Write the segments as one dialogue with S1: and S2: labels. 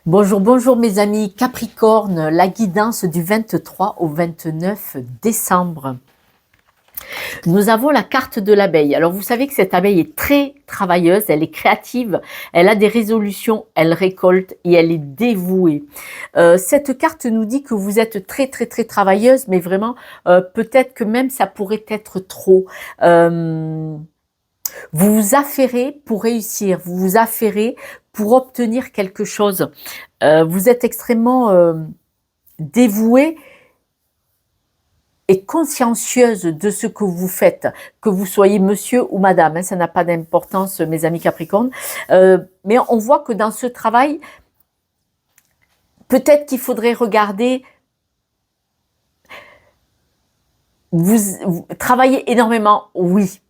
S1: Bonjour, bonjour mes amis Capricorne, la guidance du 23 au 29 décembre. Nous avons la carte de l'abeille. Alors vous savez que cette abeille est très travailleuse, elle est créative, elle a des résolutions, elle récolte et elle est dévouée. Cette carte nous dit que vous êtes très travailleuse, mais vraiment peut-être que même ça pourrait être trop. Vous vous affairez pour réussir, vous vous affairez pour obtenir quelque chose. Vous êtes extrêmement dévouée et consciencieuse de ce que vous faites, que vous soyez monsieur ou madame, hein, ça n'a pas d'importance mes amis Capricorne, mais on voit que dans ce travail, peut-être qu'il faudrait regarder, vous travaillez énormément, oui,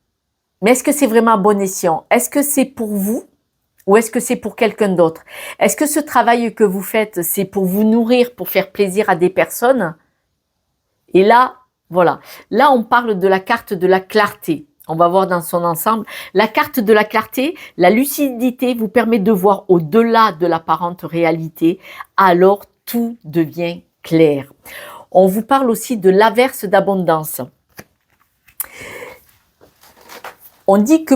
S1: mais est-ce que c'est vraiment à bon escient? Est-ce que c'est pour vous? Ou est-ce que c'est pour quelqu'un d'autre? Est-ce que ce travail que vous faites, c'est pour vous nourrir, pour faire plaisir à des personnes? Et là, voilà. Là, on parle de la carte de la clarté. On va voir dans son ensemble. La carte de la clarté, la lucidité vous permet de voir au-delà de l'apparente réalité. Alors, tout devient clair. On vous parle aussi de l'averse d'abondance. On dit que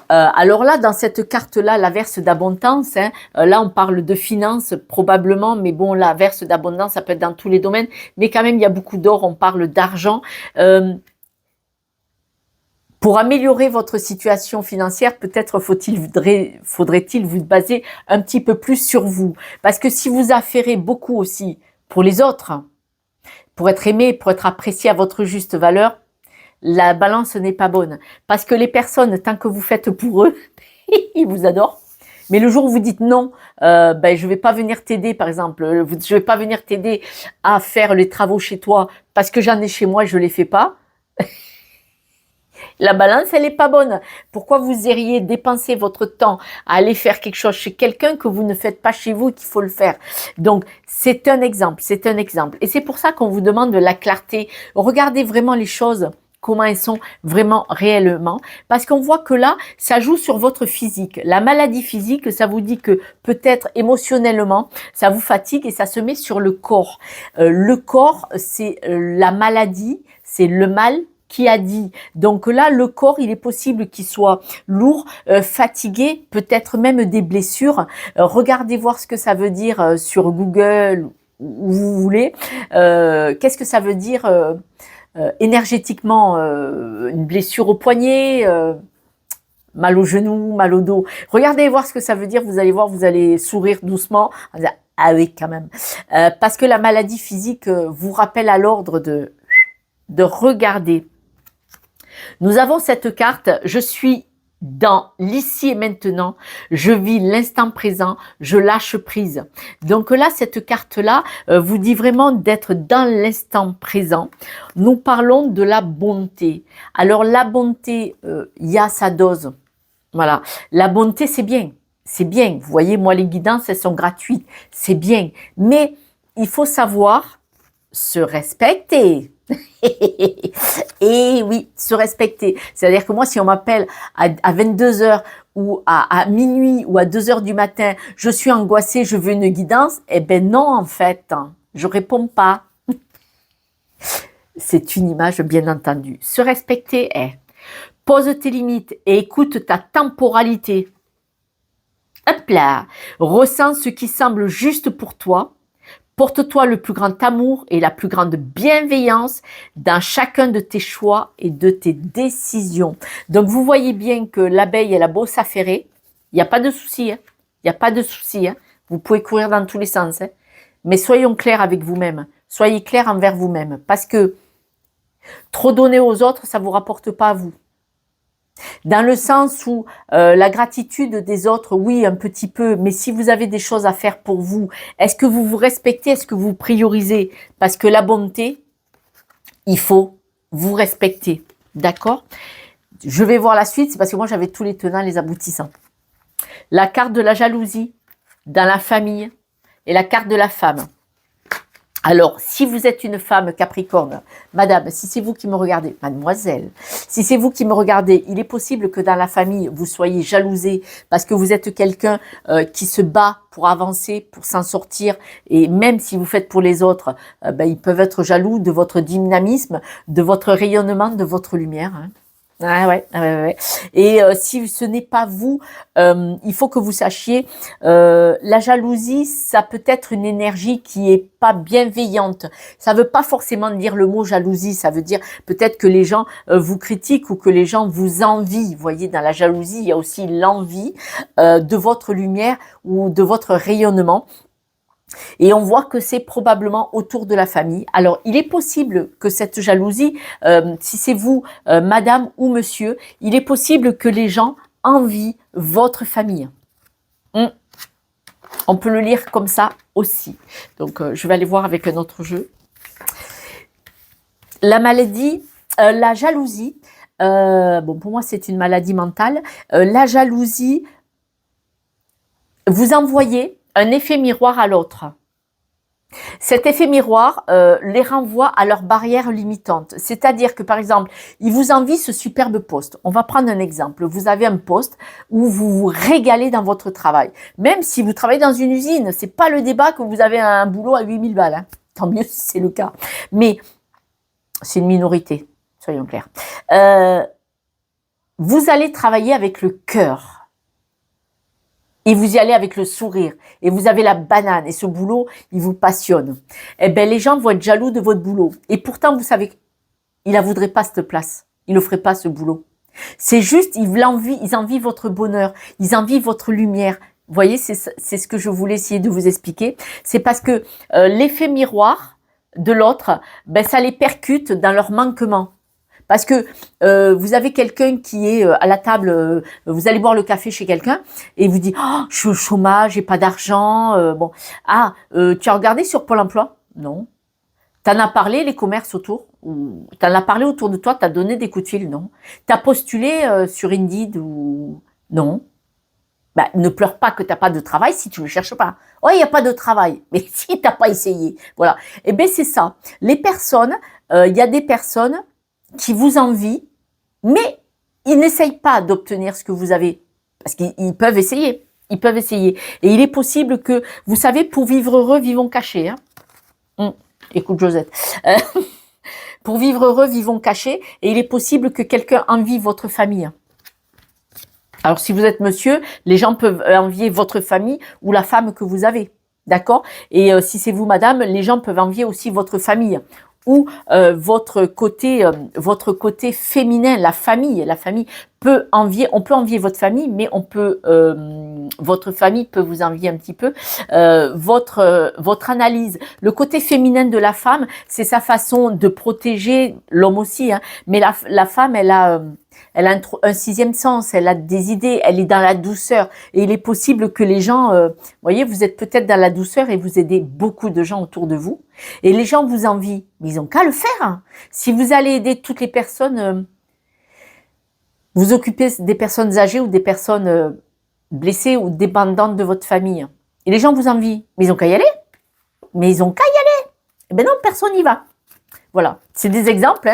S1: alors là, dans cette carte-là, l'averse d'abondance, hein, là, on parle de finances, probablement, mais bon, l'averse d'abondance, ça peut être dans tous les domaines, mais quand même, il y a beaucoup d'or, on parle d'argent. Pour améliorer votre situation financière, peut-être faudrait-il vous baser un petit peu plus sur vous. Parce que si vous affairez beaucoup aussi pour les autres, pour être aimé, pour être apprécié à votre juste valeur, la balance n'est pas bonne. Parce que les personnes, tant que vous faites pour eux, ils vous adorent. Mais le jour où vous dites non, je vais pas venir t'aider, par exemple, je vais pas venir t'aider à faire les travaux chez toi parce que j'en ai chez moi, je les fais pas. La balance, elle est pas bonne. Pourquoi vous iriez dépenser votre temps à aller faire quelque chose chez quelqu'un que vous ne faites pas chez vous et qu'il faut le faire? Donc, c'est un exemple, c'est un exemple. Et c'est pour ça qu'on vous demande de la clarté. Regardez vraiment les choses comment elles sont vraiment réellement, parce qu'on voit que là, ça joue sur votre physique. La maladie physique, ça vous dit que peut-être émotionnellement, ça vous fatigue et ça se met sur le corps. Le corps, c'est la maladie, c'est le mal qui a dit. Donc là, le corps, il est possible qu'il soit lourd, fatigué, peut-être même des blessures. Regardez voir ce que ça veut dire sur Google, où vous voulez. Qu'est-ce que ça veut dire énergétiquement, une blessure au poignet, mal au genou, mal au dos. Regardez voir ce que ça veut dire, vous allez voir, vous allez sourire doucement, en disant, ah oui quand même. Parce que la maladie physique vous rappelle à l'ordre de regarder. Nous avons cette carte, je suis dans l'ici et maintenant, je vis l'instant présent, je lâche prise. Donc là, cette carte-là vous dit vraiment d'être dans l'instant présent. Nous parlons de la bonté. Alors la bonté, il y a sa dose. Voilà, la bonté c'est bien, c'est bien. Vous voyez, moi les guidances, elles sont gratuites, c'est bien. Mais il faut savoir se respecter. Et oui, se respecter. C'est-à-dire que moi, si on m'appelle à 22h ou à minuit ou à 2h du matin, je suis angoissée, je veux une guidance, eh ben non, en fait, je réponds pas. C'est une image, bien entendu. Se respecter est, pose tes limites et écoute ta temporalité. Hop là, ressens ce qui semble juste pour toi. Porte-toi le plus grand amour et la plus grande bienveillance dans chacun de tes choix et de tes décisions. Donc, vous voyez bien que l'abeille, elle a beau s'affairer, il n'y a pas de souci, hein. Il n'y a pas de souci, hein. Vous pouvez courir dans tous les sens, hein. Mais soyons clairs avec vous-même, soyez clairs envers vous-même, parce que trop donner aux autres, ça ne vous rapporte pas à vous. Dans le sens où la gratitude des autres, oui, un petit peu, mais si vous avez des choses à faire pour vous, est-ce que vous vous respectez, est-ce que vous priorisez? Parce que la bonté, il faut vous respecter, d'accord? Je vais voir la suite, c'est parce que moi j'avais tous les tenants, les aboutissants. La carte de la jalousie dans la famille et la carte de la femme. Alors, si vous êtes une femme Capricorne, madame, si c'est vous qui me regardez, mademoiselle, si c'est vous qui me regardez, il est possible que dans la famille, vous soyez jalousée parce que vous êtes quelqu'un qui se bat pour avancer, pour s'en sortir. Et même si vous faites pour les autres, ils peuvent être jaloux de votre dynamisme, de votre rayonnement, de votre lumière. Hein. Ah ouais, ouais, ouais. Et si ce n'est pas vous, il faut que vous sachiez, la jalousie, ça peut être une énergie qui est pas bienveillante. Ça veut pas forcément dire le mot jalousie, ça veut dire peut-être que les gens vous critiquent ou que les gens vous envient. Vous voyez, dans la jalousie, il y a aussi l'envie de votre lumière ou de votre rayonnement. Et on voit que c'est probablement autour de la famille. Alors, il est possible que cette jalousie, si c'est vous, madame ou monsieur, il est possible que les gens envient votre famille. On peut le lire comme ça aussi. Donc, je vais aller voir avec un autre jeu. La maladie, la jalousie, bon, pour moi, c'est une maladie mentale. La jalousie, vous envoyez un effet miroir à l'autre. Cet effet miroir les renvoie à leurs barrières limitantes. C'est-à-dire que, par exemple, ils vous envient ce superbe poste. On va prendre un exemple. Vous avez un poste où vous vous régalez dans votre travail. Même si vous travaillez dans une usine, c'est pas le débat que vous avez un boulot à 8000 balles. Hein. Tant mieux si c'est le cas. Mais c'est une minorité, soyons clairs. Vous allez travailler avec le cœur. Et vous y allez avec le sourire. Et vous avez la banane. Et ce boulot, il vous passionne. Eh bien, les gens vont être jaloux de votre boulot. Et pourtant, vous savez, ils ne la voudraient pas cette place. Ils ne feraient pas ce boulot. C'est juste, ils envient votre bonheur. Ils envient votre lumière. Vous voyez, c'est ce que je voulais essayer de vous expliquer. C'est parce que l'effet miroir de l'autre, ça les percute dans leur manquement. Parce que vous avez quelqu'un qui est à la table, vous allez boire le café chez quelqu'un et vous dit oh, je suis au chômage, j'ai pas d'argent. Bon, tu as regardé sur Pôle Emploi? Non. T'en as parlé les commerces autour? T'en as parlé autour de toi? T'as donné des coups de fil? Non. T'as postulé sur Indeed ou non? Ne pleure pas que t'as pas de travail si tu ne cherches pas. Oh, il n'y a pas de travail, mais si t'as pas essayé, voilà. Et ben c'est ça. Les personnes, il y a des personnes qui vous envient, mais ils n'essayent pas d'obtenir ce que vous avez. Parce qu'ils peuvent essayer. Ils peuvent essayer. Et il est possible que, vous savez, pour vivre heureux, vivons cachés. Hein. Écoute, Josette. Pour vivre heureux, vivons cachés. Et il est possible que quelqu'un envie votre famille. Alors, si vous êtes monsieur, les gens peuvent envier votre famille ou la femme que vous avez. D'accord? Et si c'est vous, madame, les gens peuvent envier aussi votre famille. Ou votre côté féminin, la famille peut envier, on peut envier votre famille, mais votre famille peut vous envier un petit peu. Votre analyse, le côté féminin de la femme, c'est sa façon de protéger l'homme aussi, hein, mais la femme, elle a un sixième sens, elle a des idées, elle est dans la douceur. Et il est possible que les gens, voyez, vous êtes peut-être dans la douceur et vous aidez beaucoup de gens autour de vous. Et les gens vous envient, mais ils n'ont qu'à le faire. Hein. Si vous allez aider toutes les personnes, vous occupez des personnes âgées ou des personnes blessées ou dépendantes de votre famille. Et les gens vous envient, mais ils n'ont qu'à y aller. Mais ils n'ont qu'à y aller. Eh bien non, personne n'y va. Voilà, c'est des exemples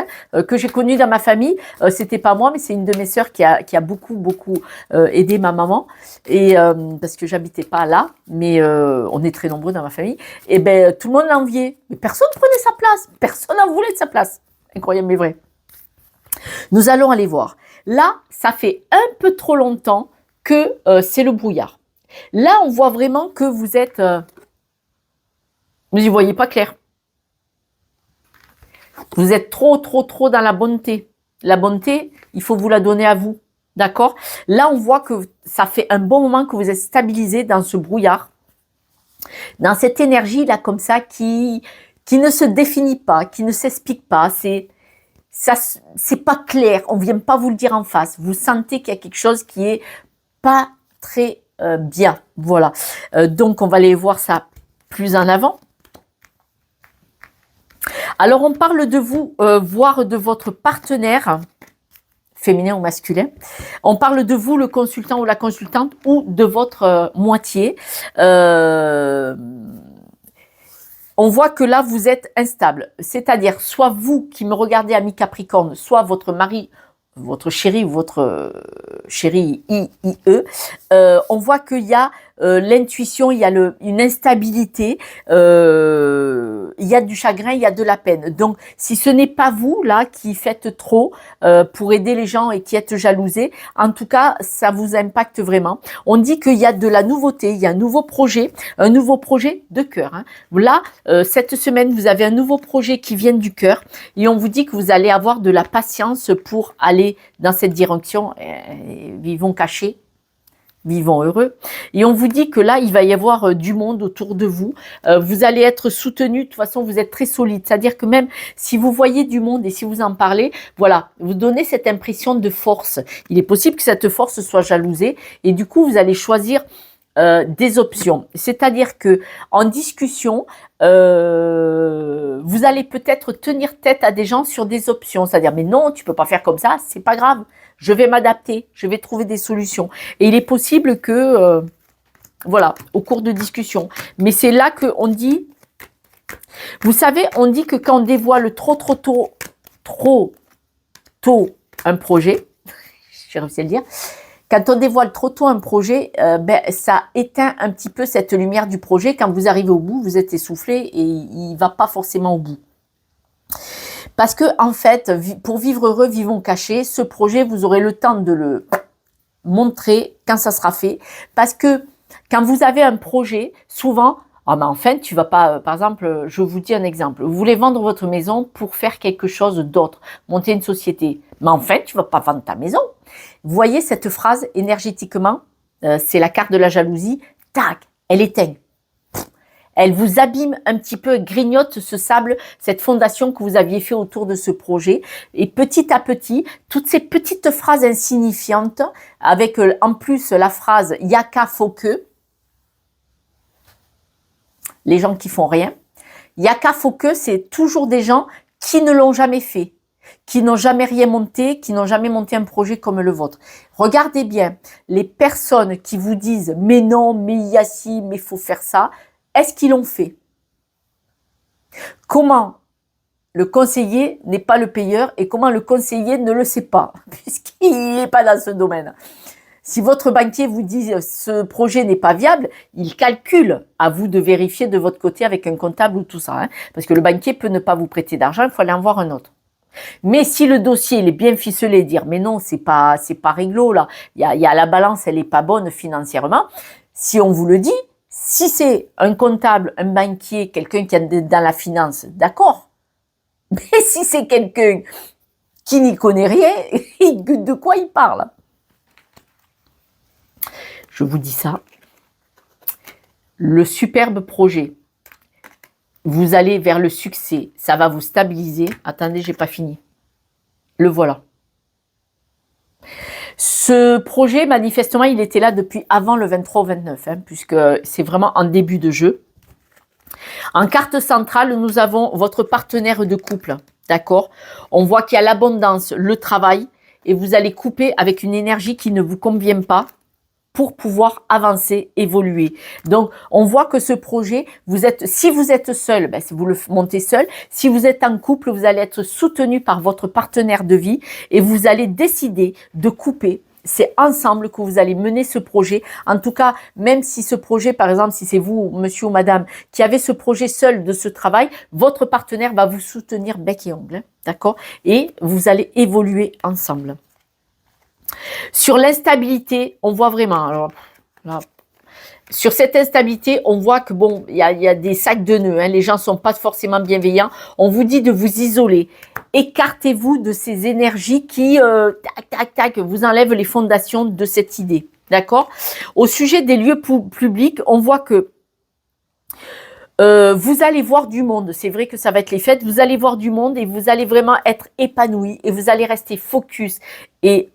S1: que j'ai connus dans ma famille. C'était pas moi, mais c'est une de mes sœurs qui a beaucoup aidé ma maman. Et parce que j'habitais pas là, mais on est très nombreux dans ma famille. Et ben tout le monde l'enviait, mais personne prenait sa place, personne n'en voulait de sa place. Incroyable mais vrai. Nous allons aller voir. Là, ça fait un peu trop longtemps que c'est le brouillard. Là, on voit vraiment que vous êtes, vous n'y voyez pas clair. Vous êtes trop dans la bonté. La bonté, il faut vous la donner à vous. D'accord? Là, on voit que ça fait un bon moment que vous êtes stabilisé dans ce brouillard. Dans cette énergie-là, comme ça, qui ne se définit pas, qui ne s'explique pas. C'est pas clair. On ne vient pas vous le dire en face. Vous sentez qu'il y a quelque chose qui est pas très bien. Voilà. Donc, on va aller voir ça plus en avant. Alors, on parle de vous, voire de votre partenaire, féminin ou masculin. On parle de vous, le consultant ou la consultante, ou de votre moitié. on voit que là, vous êtes instable. C'est-à-dire, soit vous qui me regardez, ami Capricorne, soit votre mari, votre chéri ou votre chéri IE, on voit qu'il y a l'intuition, il y a une instabilité, il y a du chagrin, il y a de la peine. Donc, si ce n'est pas vous, là, qui faites trop pour aider les gens et qui êtes jalousés, en tout cas, ça vous impacte vraiment. On dit qu'il y a de la nouveauté, il y a un nouveau projet de cœur. Hein. Là, cette semaine, vous avez un nouveau projet qui vient du cœur et on vous dit que vous allez avoir de la patience pour aller dans cette direction. Vivons cachés. Vivons heureux. Et on vous dit que là, il va y avoir du monde autour de vous. Vous allez être soutenu. De toute façon, vous êtes très solide. C'est-à-dire que même si vous voyez du monde et si vous en parlez, voilà, vous donnez cette impression de force. Il est possible que cette force soit jalousée. Et du coup, vous allez choisir des options. C'est-à-dire que en discussion, vous allez peut-être tenir tête à des gens sur des options. C'est-à-dire, mais non, tu peux pas faire comme ça, c'est pas grave. Je vais m'adapter, je vais trouver des solutions. Et il est possible que, voilà, au cours de discussion. Mais c'est là qu'on dit, vous savez, on dit que quand on dévoile trop tôt un projet, j'ai réussi à le dire, quand on dévoile trop tôt un projet, ça éteint un petit peu cette lumière du projet. Quand vous arrivez au bout, vous êtes essoufflé et il ne va pas forcément au bout. Parce que, en fait, pour vivre heureux, vivons cachés, ce projet, vous aurez le temps de le montrer quand ça sera fait. Parce que quand vous avez un projet, souvent, mais enfin, tu vas pas, par exemple, je vous dis un exemple. Vous voulez vendre votre maison pour faire quelque chose d'autre, monter une société. Mais enfin, tu vas pas vendre ta maison. Vous voyez cette phrase énergétiquement, c'est la carte de la jalousie, tac, elle éteint. Elle vous abîme un petit peu, grignote ce sable, cette fondation que vous aviez fait autour de ce projet. Et petit à petit, toutes ces petites phrases insignifiantes, avec en plus la phrase « yaka faut que », les gens qui font rien. Yaka faut que, c'est toujours des gens qui ne l'ont jamais fait, qui n'ont jamais rien monté, qui n'ont jamais monté un projet comme le vôtre. Regardez bien, les personnes qui vous disent « mais non, mais il y a ci, mais il faut faire ça », est-ce qu'ils l'ont fait? Comment le conseiller n'est pas le payeur et comment le conseiller ne le sait pas, puisqu'il n'est pas dans ce domaine. Si votre banquier vous dit ce projet n'est pas viable, il calcule. À vous de vérifier de votre côté avec un comptable ou tout ça. Hein, parce que le banquier peut ne pas vous prêter d'argent, il faut aller en voir un autre. Mais si le dossier il est bien ficelé, dire mais non, c'est pas réglo là, il y a la balance, elle est pas bonne financièrement. Si on vous le dit, si c'est un comptable, un banquier, quelqu'un qui est dans la finance, d'accord. Mais si c'est quelqu'un qui n'y connaît rien, de quoi il parle? Je vous dis ça. Le superbe projet, vous allez vers le succès, ça va vous stabiliser. Attendez, j'ai pas fini. Le voilà. Ce projet, manifestement, il était là depuis avant le 23 au 29, hein, puisque c'est vraiment en début de jeu. En carte centrale, nous avons votre partenaire de couple, d'accord? On voit qu'il y a l'abondance, le travail, et vous allez couper avec une énergie qui ne vous convient pas pour pouvoir avancer, évoluer. Donc, on voit que ce projet, si vous êtes seul, vous le montez seul. Si vous êtes en couple, vous allez être soutenu par votre partenaire de vie et vous allez décider de couper. C'est ensemble que vous allez mener ce projet. En tout cas, même si ce projet, par exemple, si c'est vous, monsieur ou madame, qui avez ce projet seul de ce travail, votre partenaire va vous soutenir bec et ongle, hein, d'accord? Et vous allez évoluer ensemble. Sur l'instabilité, on voit vraiment, alors, là, sur cette instabilité, on voit que bon, il y a des sacs de nœuds, hein, les gens sont pas forcément bienveillants. On vous dit de vous isoler. Écartez-vous de ces énergies qui, vous enlèvent les fondations de cette idée. D'accord? Au sujet des lieux publics, on voit que vous allez voir du monde, c'est vrai que ça va être les fêtes, vous allez voir du monde et vous allez vraiment être épanoui et vous allez rester focus et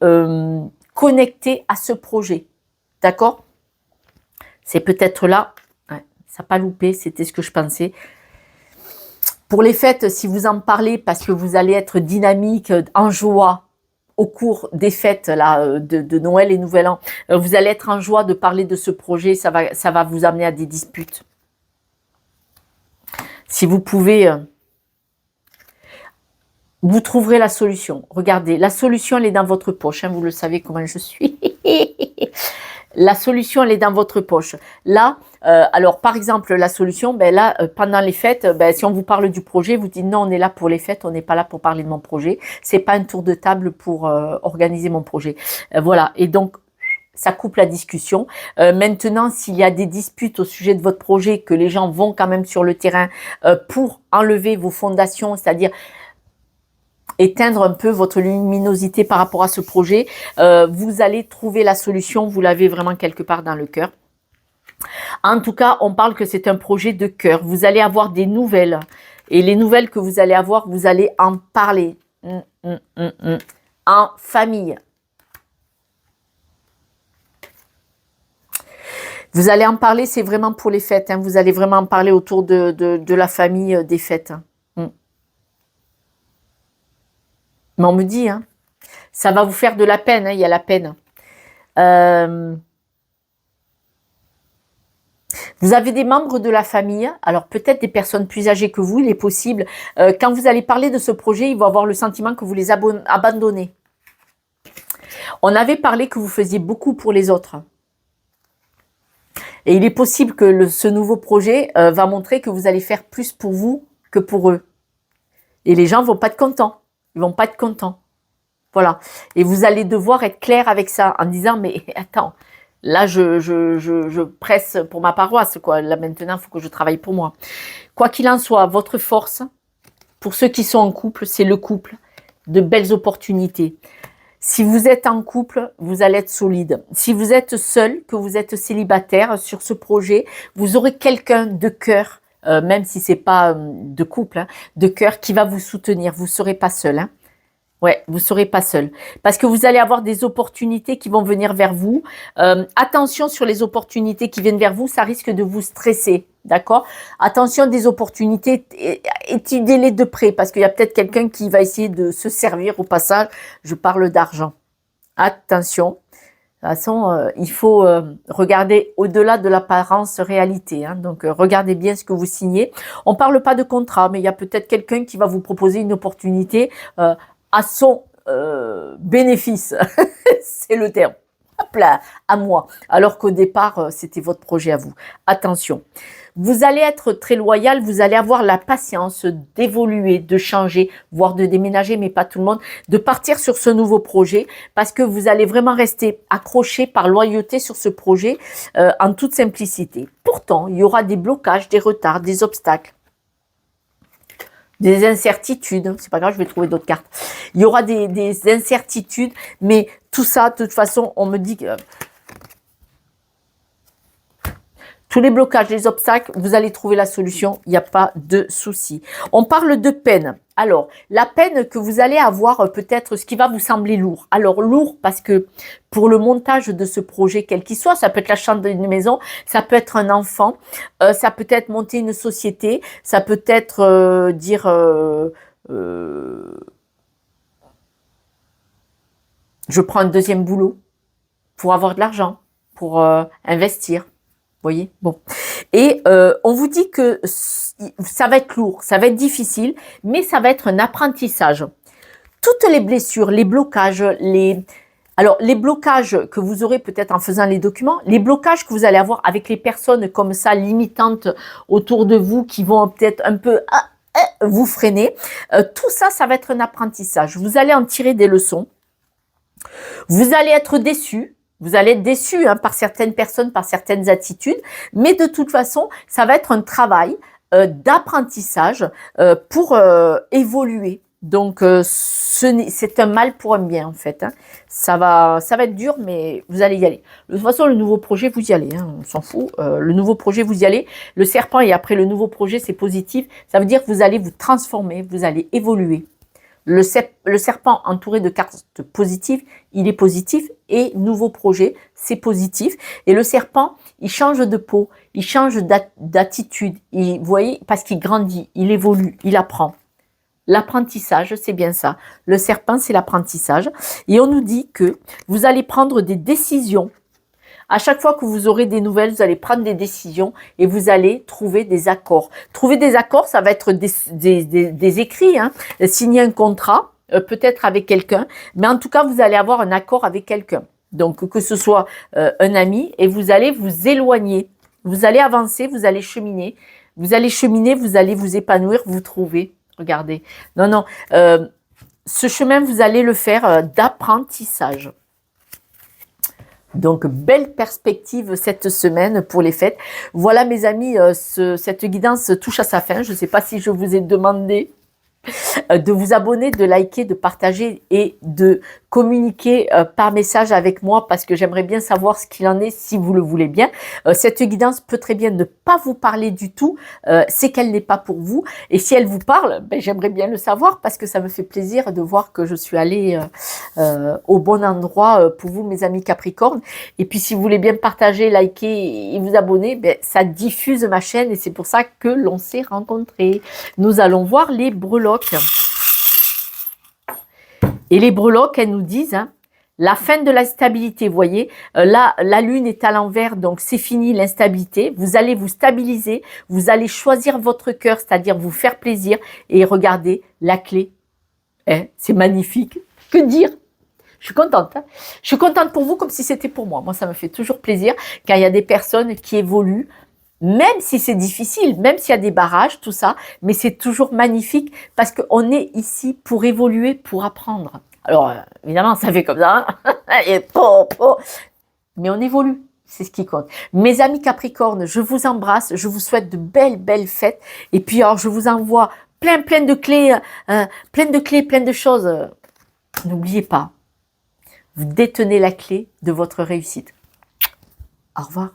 S1: connecté à ce projet. D'accord? C'est peut-être là, ouais, ça n'a pas loupé, c'était ce que je pensais. Pour les fêtes, si vous en parlez, parce que vous allez être dynamique, en joie, au cours des fêtes là, de Noël et Nouvel An, vous allez être en joie de parler de ce projet, ça va vous amener à des disputes. Si vous pouvez, vous trouverez la solution. Regardez, la solution, elle est dans votre poche. Hein, vous le savez comment je suis. La solution, elle est dans votre poche. Là, alors par exemple, la solution, ben là, pendant les fêtes, ben, si on vous parle du projet, vous dites non, on est là pour les fêtes, on n'est pas là pour parler de mon projet. C'est pas un tour de table pour organiser mon projet. Voilà. Et donc, ça coupe la discussion. Maintenant, s'il y a des disputes au sujet de votre projet, que les gens vont quand même sur le terrain pour enlever vos fondations, c'est-à-dire éteindre un peu votre luminosité par rapport à ce projet, vous allez trouver la solution, vous l'avez vraiment quelque part dans le cœur. En tout cas, on parle que c'est un projet de cœur. Vous allez avoir des nouvelles. Et les nouvelles que vous allez avoir, vous allez en parler. En famille. Vous allez en parler, c'est vraiment pour les fêtes. Hein. Vous allez vraiment en parler autour de la famille des fêtes. Mais on me dit, hein, ça va vous faire de la peine, hein, il y a la peine. Vous avez des membres de la famille, alors peut-être des personnes plus âgées que vous, il est possible. Quand vous allez parler de ce projet, ils vont avoir le sentiment que vous les abandonnez. On avait parlé que vous faisiez beaucoup pour les autres. Et il est possible que ce nouveau projet va montrer que vous allez faire plus pour vous que pour eux. Et les gens vont pas être contents. Ils vont pas être contents. Voilà. Et vous allez devoir être clair avec ça en disant, mais attends, là, je presse pour ma paroisse, quoi. Là, maintenant, il faut que je travaille pour moi. Quoi qu'il en soit, votre force, pour ceux qui sont en couple, c'est le couple. De belles opportunités. Si vous êtes en couple, vous allez être solide. Si vous êtes seul, que vous êtes célibataire sur ce projet, vous aurez quelqu'un de cœur, même si c'est pas de couple, hein, de cœur qui va vous soutenir. Vous ne serez pas seul. Hein. Ouais, vous ne serez pas seul. Parce que vous allez avoir des opportunités qui vont venir vers vous. Attention sur les opportunités qui viennent vers vous, ça risque de vous stresser. D'accord? Attention des opportunités, étudiez-les de près parce qu'il y a peut-être quelqu'un qui va essayer de se servir au passage. Je parle d'argent. Attention. De toute façon, il faut regarder au-delà de l'apparence réalité. Hein. Donc, regardez bien ce que vous signez. On ne parle pas de contrat, mais il y a peut-être quelqu'un qui va vous proposer une opportunité à son bénéfice. C'est le terme. Hop là, à moi. Alors qu'au départ, c'était votre projet à vous. Attention. Vous allez être très loyal, vous allez avoir la patience d'évoluer, de changer, voire de déménager, mais pas tout le monde, de partir sur ce nouveau projet parce que vous allez vraiment rester accroché par loyauté sur ce projet en toute simplicité. Pourtant, il y aura des blocages, des retards, des obstacles. Des incertitudes, c'est pas grave, je vais trouver d'autres cartes. Il y aura des incertitudes, mais tout ça, de toute façon, on me dit que tous les blocages, les obstacles, vous allez trouver la solution, il n'y a pas de souci. On parle de peine. Alors, la peine que vous allez avoir, peut-être ce qui va vous sembler lourd. Alors, lourd parce que pour le montage de ce projet, quel qu'il soit, ça peut être la chambre d'une maison, ça peut être un enfant, ça peut être monter une société, ça peut être je prends un deuxième boulot pour avoir de l'argent, pour investir. Voyez, bon. Et on vous dit que ça va être lourd, ça va être difficile, mais ça va être un apprentissage. Toutes les blessures, les blocages, alors les blocages que vous aurez peut-être en faisant les documents, les blocages que vous allez avoir avec les personnes comme ça, limitantes autour de vous, qui vont peut-être un peu vous freiner, tout ça, ça va être un apprentissage. Vous allez en tirer des leçons. Vous allez être déçus. Vous allez être déçu par certaines personnes, par certaines attitudes, mais de toute façon, ça va être un travail d'apprentissage pour évoluer. Donc, c'est un mal pour un bien, en fait. Hein. Ça va être dur, mais vous allez y aller. De toute façon, le nouveau projet, vous y allez. Hein, on s'en fout. Le nouveau projet, vous y allez. Le serpent, et après le nouveau projet, c'est positif. Ça veut dire que vous allez vous transformer, vous allez évoluer. Le serpent entouré de cartes positives, il est positif et nouveau projet, c'est positif. Et le serpent, il change de peau, il change d'attitude. Vous voyez, parce qu'il grandit, il évolue, il apprend. L'apprentissage, c'est bien ça. Le serpent, c'est l'apprentissage. Et on nous dit que vous allez prendre des décisions À chaque fois que vous aurez des nouvelles, vous allez prendre des décisions et vous allez trouver des accords. Trouver des accords, ça va être des écrits, hein, signer un contrat, peut-être avec quelqu'un, mais en tout cas, vous allez avoir un accord avec quelqu'un. Donc, que ce soit un ami, et vous allez vous éloigner. Vous allez avancer, vous allez cheminer. Vous allez cheminer, vous allez vous épanouir, vous trouver. Regardez. Non, non. Ce chemin, vous allez le faire d'apprentissage. Donc, belle perspective cette semaine pour les fêtes. Voilà, mes amis, cette guidance touche à sa fin. Je ne sais pas si je vous ai demandé de vous abonner, de liker, de partager et de communiquer par message avec moi parce que j'aimerais bien savoir ce qu'il en est si vous le voulez bien. Cette guidance peut très bien ne pas vous parler du tout, c'est qu'elle n'est pas pour vous. Et si elle vous parle, ben, j'aimerais bien le savoir parce que ça me fait plaisir de voir que je suis allée au bon endroit pour vous, mes amis Capricorne. Et puis si vous voulez bien partager, liker et vous abonner, ben, ça diffuse ma chaîne et c'est pour ça que l'on s'est rencontrés. Nous allons voir les breloques. Et les breloques, elles nous disent hein, la fin de la stabilité. Vous voyez, là, la lune est à l'envers, donc c'est fini l'instabilité. Vous allez vous stabiliser, vous allez choisir votre cœur, c'est-à-dire vous faire plaisir. Et regardez, la clé, hein, c'est magnifique. Que dire? Je suis contente. Hein, je suis contente pour vous comme si c'était pour moi. Moi, ça me fait toujours plaisir quand il y a des personnes qui évoluent. Même si c'est difficile, même s'il y a des barrages, tout ça, mais c'est toujours magnifique parce qu'on est ici pour évoluer, pour apprendre. Alors, évidemment, ça fait comme ça, hein mais on évolue, c'est ce qui compte. Mes amis Capricorne, je vous embrasse, je vous souhaite de belles, belles fêtes. Et puis, alors, je vous envoie plein de clés, plein de choses. N'oubliez pas, vous détenez la clé de votre réussite. Au revoir.